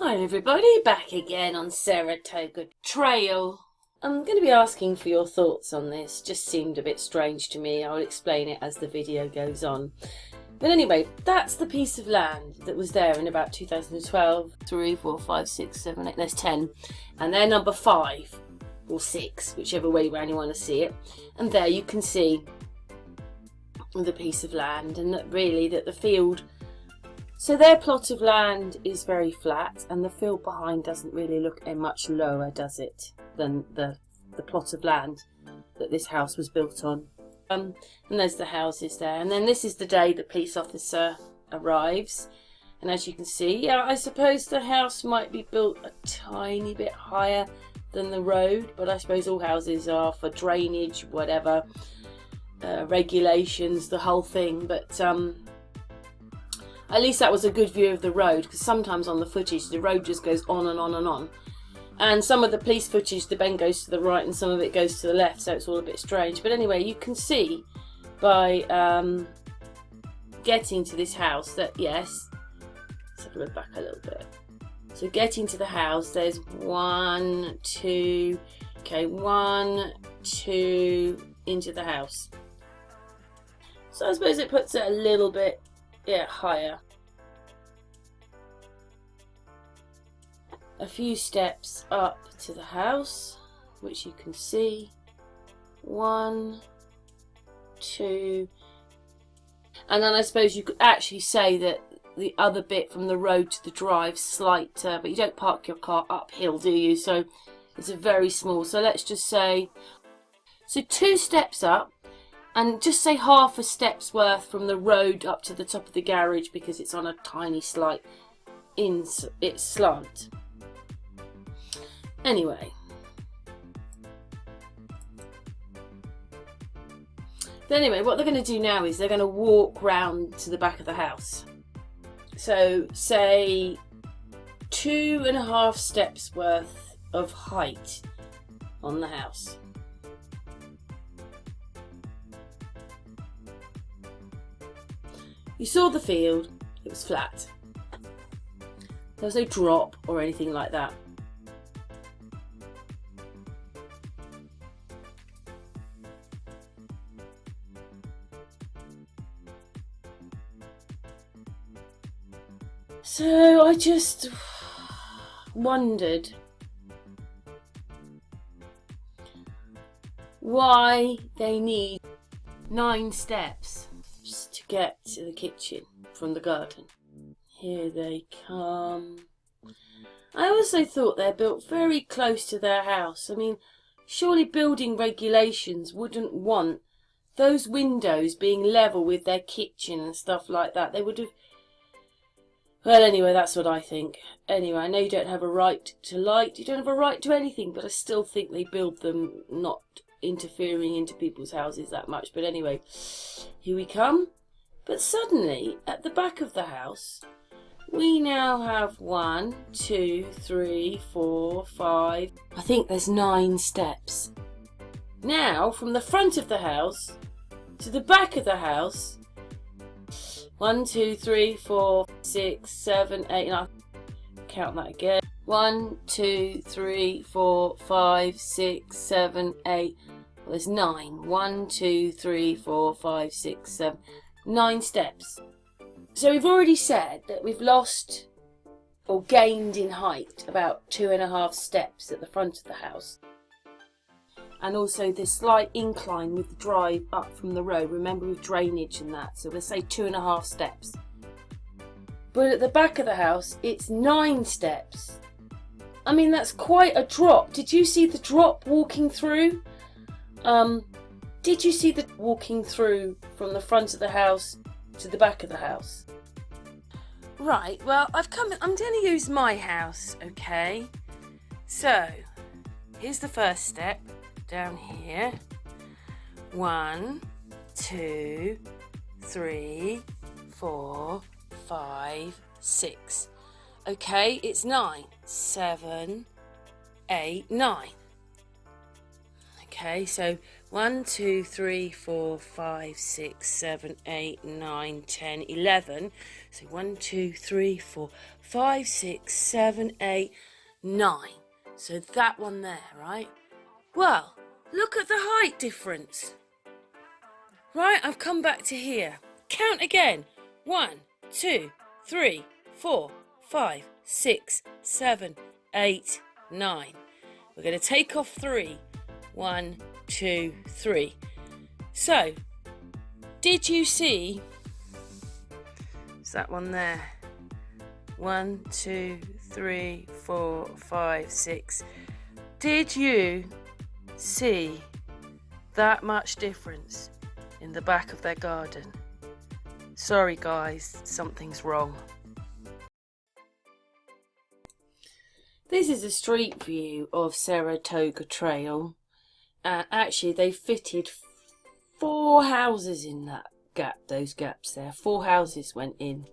Hi everybody, back again on Saratoga Trail. I'm going to be asking for your thoughts on this. Just seemed a bit strange to me. I'll explain it as the video goes on. But anyway, that's the piece of land that was there in about 2012. 3, 4, 5, 6, 7, 8, there's 10. And they're number 5 or 6, whichever way around you want to see it. And there you can see the piece of land, and that really that the field. So their plot of land is very flat, and the field behind doesn't really look much lower, does it, than the plot of land that this house was built on. And there's the houses there. And then this is the day the police officer arrives. And as you can see, yeah, I suppose the house might be built a tiny bit higher than the road, but I suppose all houses are for drainage, whatever, regulations, the whole thing. But at least that was a good view of the road, because sometimes on the footage the road just goes on and on and on. And some of the police footage, the bend goes to the right and some of it goes to the left, so it's all a bit strange. But anyway, you can see by getting to this house that, yes, let's have a look back a little bit. So getting to the house, there's 1, 2, okay, 1, 2 into the house. So I suppose it puts it a little bit, yeah, higher. A few steps up to the house, which you can see. 1, 2. And then I suppose you could actually say that the other bit from the road to the drive, slight, but you don't park your car uphill, do you? So it's a very small. So let's just say, so 2 steps up, and just say half a step's worth from the road up to the top of the garage, because it's on a tiny slight it's slant. Anyway, what they're going to do now is they're going to walk round to the back of the house. So say 2.5 steps worth of height on the house. You saw the field, it was flat. There was no drop or anything like that. So I just wondered why they need 9 steps just to get to the kitchen from the garden. Here they come. I also thought they're built very close to their house. I mean, surely building regulations wouldn't want those windows being level with their kitchen and stuff like that. They would have... Well, anyway, that's what I think. Anyway, I know you don't have a right to light, you don't have a right to anything, but I still think they build them not interfering into people's houses that much. But anyway, here we come. But suddenly, at the back of the house, we now have 1, 2, 3, 4, 5. I think there's 9 steps. Now, from the front of the house to the back of the house, 1, 2, 3, 4, 6, 7, 8, and I'll count that again. 1, 2, 3, 4, 5, 6, 7, 8. Well, there's 9. 1, 2, 3, 4, 5, 6, 7. 9 steps. So we've already said that we've lost or gained in height about 2.5 steps at the front of the house. And also this slight incline with the drive up from the road. Remember, with drainage and that. So we'll say 2.5 steps. But at the back of the house, it's 9 steps. I mean, that's quite a drop. Did you see the drop walking through? Did you see the walking through from the front of the house to the back of the house? Right, well, I'm going to use my house, okay? So, here's the first step. Down here. 1, 2, 3, 4, 5, 6. Okay, it's 9. 7, 8, 9. Okay, so 1, 2, 3, 4, 5, 6, 7, 8, 9, 10, 11. So 1, 2, 3, 4, 5, 6, 7, 8, 9. So that one there, right? Well, look at the height difference. Right, I've come back to here. Count again. 1, 2, 3, 4, 5, 6, 7, 8, 9. We're going to take off 3. 1, 2, 3. So, did you see? Is that one there? 1, 2, 3, 4, 5, 6. Did you see that much difference in the back of their garden? Sorry guys, something's wrong. This is a street view of Saratoga Trail. Actually, they fitted 4 houses in that gap, those gaps there. 4 houses went in.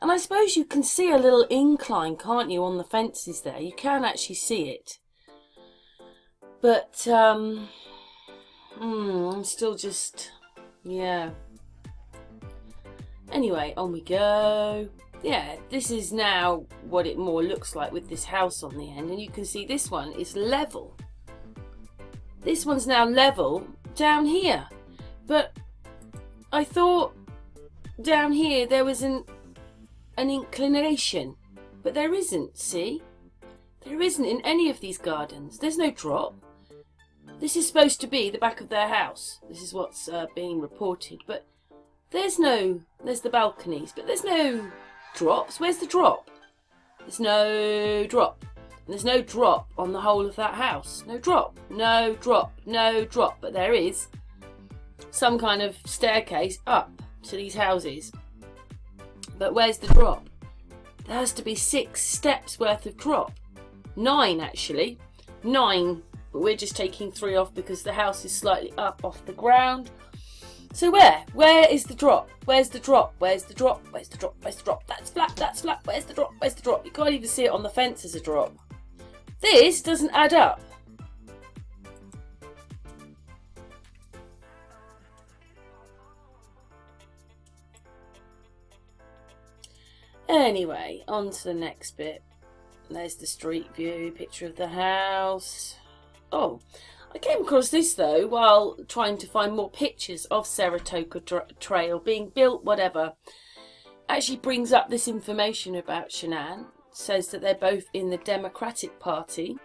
And I suppose you can see a little incline, can't you, on the fences there? You can actually see it. But, I'm still just, yeah. Anyway, on we go. Yeah, this is now what it more looks like with this house on the end. And you can see this one is level. This one's now level down here. But I thought down here there was an inclination. But there isn't, see? There isn't in any of these gardens. There's no drop. This is supposed to be the back of their house. This is what's being reported. But there's the balconies, but there's no drops. Where's the drop? There's no drop. And there's no drop on the whole of that house. No drop. No drop. No drop. But there is some kind of staircase up to these houses. But where's the drop? There has to be 6 steps worth of drop. 9 actually. 9. But we're just taking 3 off because the house is slightly up off the ground. So where? Where is the drop? Where's the drop? Where's the drop? Where's the drop? Where's the drop? That's flat, that's flat. Where's the drop? Where's the drop? You can't even see it on the fence as a drop. This doesn't add up. Anyway, on to the next bit. There's the street view, picture of the house. Oh, I came across this though while trying to find more pictures of Saratoga Trail being built, whatever. Actually brings up this information about Shanann. Says that they're both in the Democratic Party.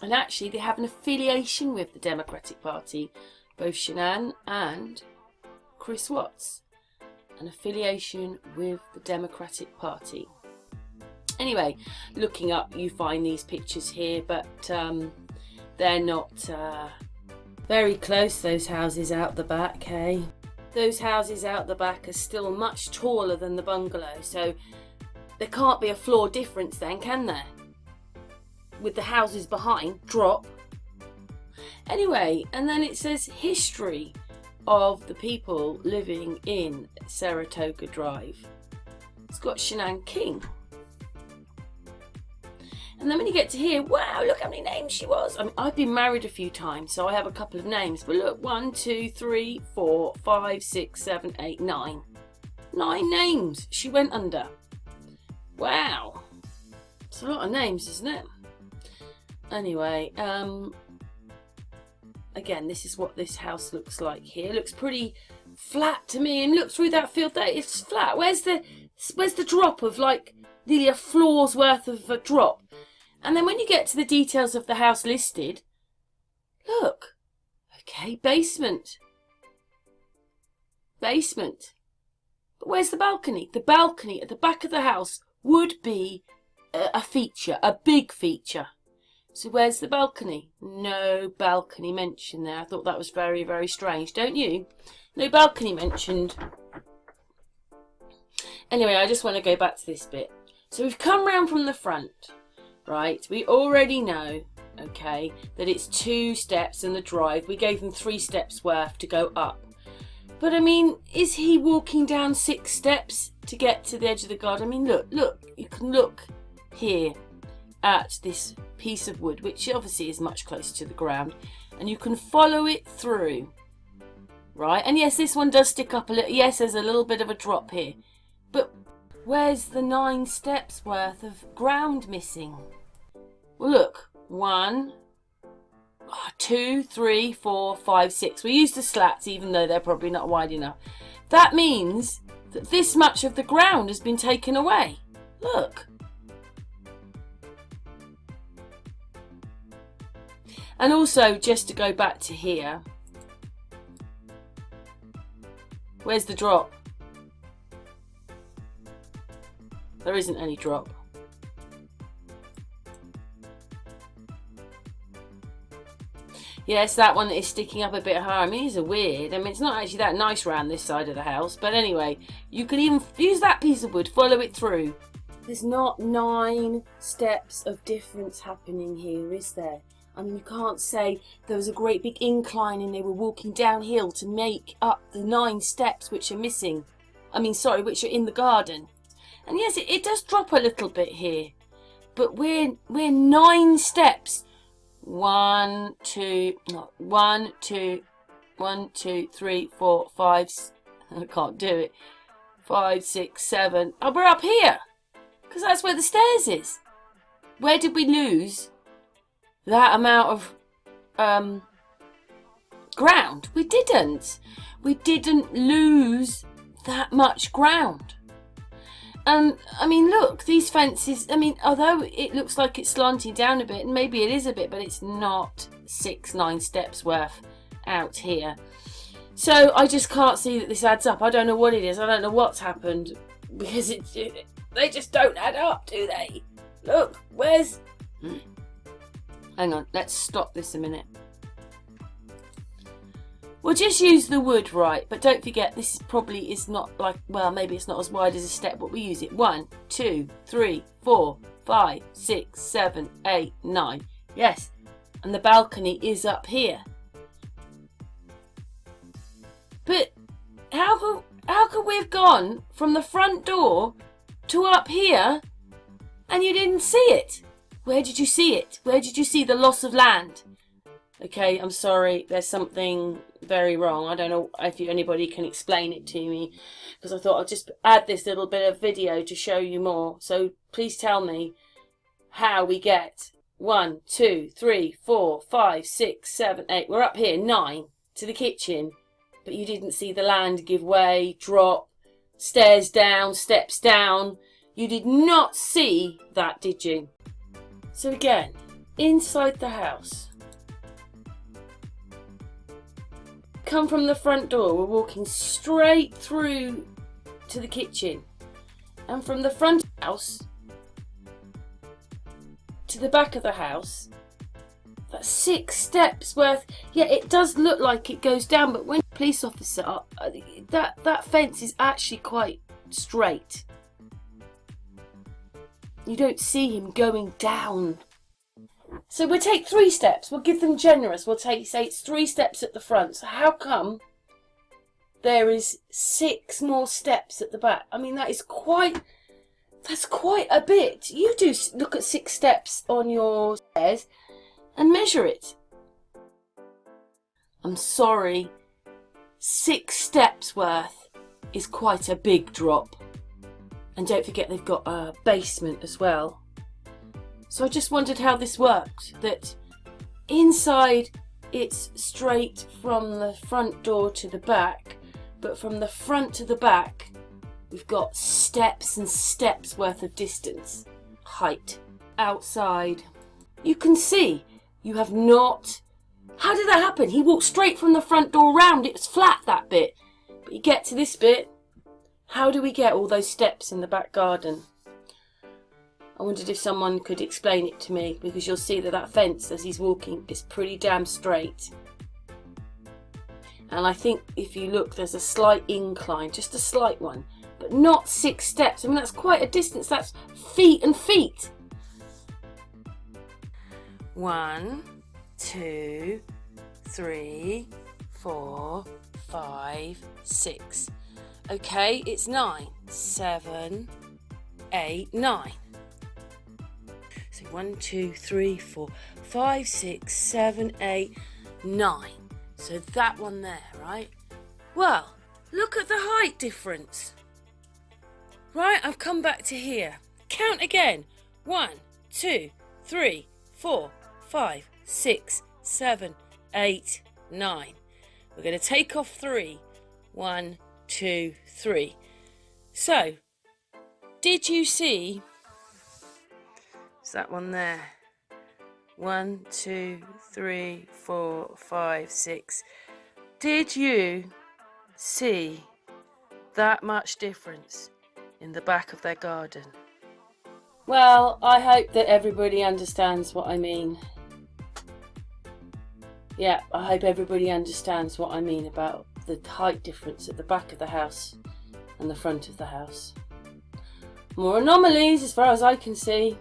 And actually they have an affiliation with the Democratic Party. Both Shanann and Chris Watts. An affiliation with the Democratic Party. Anyway, looking up you find these pictures here, but they're not very close, those houses out the back, hey? Those houses out the back are still much taller than the bungalow, so there can't be a floor difference then, can there? With the houses behind, drop. Anyway, and then it says history of the people living in Saratoga Drive. It's got Shanann King. And then when you get to here, wow, look how many names she was. I mean, I've been married a few times, so I have a couple of names. But look, 1, 2, 3, 4, 5, 6, 7, 8, 9. 9 names she went under. Wow. It's a lot of names, isn't it? Anyway, again, this is what this house looks like here. It looks pretty flat to me, and look through that field there, it's flat. Where's the drop of like nearly a floor's worth of a drop? And then when you get to the details of the house listed, look, okay, basement. Basement. But where's the balcony? The balcony at the back of the house would be a feature, a big feature. So where's the balcony? No balcony mentioned there. I thought that was very, very strange, don't you? No balcony mentioned. Anyway, I just want to go back to this bit. So we've come round from the front, right? We already know, okay, that it's 2 steps in the drive. We gave them 3 steps worth to go up. But I mean, is he walking down 6 steps to get to the edge of the garden? I mean, look, you can look here at this piece of wood, which obviously is much closer to the ground. and you can follow it through. Right, and yes, this one does stick up a little. Yes, there's a little bit of a drop here. But where's the 9 steps worth of ground missing? Well, look. 1, 2, 3, 4, 5, 6. We use the slats even though they're probably not wide enough. That means that this much of the ground has been taken away. Look. And also, just to go back to here, where's the drop? There isn't any drop. Yes, that one is sticking up a bit higher. I mean, these are weird. I mean, it's not actually that nice around this side of the house. But anyway, you can even use that piece of wood, follow it through. There's not 9 steps of difference happening here, is there? I mean, you can't say there was a great big incline and they were walking downhill to make up the 9 steps which are missing. I mean, sorry, which are in the garden. And yes, it does drop a little bit here. But we're 9 steps. 1, 2, 3, 4, 5. I can't do it. 5, 6, 7. Oh, we're up here. Because that's where the stairs is. Where did we lose that amount of ground? We didn't. We didn't lose that much ground. And I mean, look, these fences, I mean, although it looks like it's slanting down a bit, and maybe it is a bit, but it's not 6, 9 steps worth out here. So I just can't see that this adds up. I don't know what it is. I don't know what's happened, because they just don't add up, do they? Look, where's... Hang on, let's stop this a minute. We'll just use the wood, right? But don't forget, this probably is not like, well, maybe it's not as wide as a step, but we use it. 1, 2, 3, 4, 5, 6, 7, 8, 9. Yes, and the balcony is up here. But how could we have gone from the front door to up here and you didn't see it? Where did you see it? Where did you see the loss of land? Okay, I'm sorry, there's something very wrong. I don't know if anybody can explain it to me, because I thought I'll just add this little bit of video to show you more. So please tell me how we get 1, 2, 3, 4, 5, 6, 7, 8. We're up here, 9 to the kitchen, but you didn't see the land give way, drop, stairs down, steps down. You did not see that, did you? So again, inside the house. Come from the front door, we're walking straight through to the kitchen, and from the front of the house to the back of the house, that's 6 steps worth. Yeah, it does look like it goes down, but when the police officer that fence is actually quite straight. You don't see him going down. So we'll take 3 steps. We'll give them generous. We'll say it's 3 steps at the front. So how come there is 6 more steps at the back? I mean, that's quite a bit. You do look at 6 steps on your stairs and measure it. I'm sorry, 6 steps worth is quite a big drop. And don't forget they've got a basement as well. So I just wondered how this worked, that inside it's straight from the front door to the back, but from the front to the back we've got steps and steps worth of distance, height. Outside you can see you have not... How did that happen? He walked straight from the front door round. It was flat, that bit. But you get to this bit. How do we get all those steps in the back garden? I wondered if someone could explain it to me, because you'll see that fence as he's walking is pretty damn straight. And I think if you look, there's a slight incline, just a slight one, but not 6 steps. I mean, that's quite a distance. That's feet and feet. 1, 2, 3, 4, 5, 6. Okay, it's 9, 7, 8, 9. So 1, 2, 3, 4, 5, 6, 7, 8. 9. So that one there, right? Well, look at the height difference. Right, I've come back to here. Count again. 1, 2, 3, 4, 5, 6, 7, 8, 9. We're going to take off 3. 1, 2, 3. So, did you see? Is that one there? 1, 2, 3, 4, 5, 6. Did you see that much difference in the back of their garden? Well, I hope that everybody understands what I mean. Yeah, I hope everybody understands what I mean about the height difference at the back of the house and the front of the house. More anomalies as far as I can see.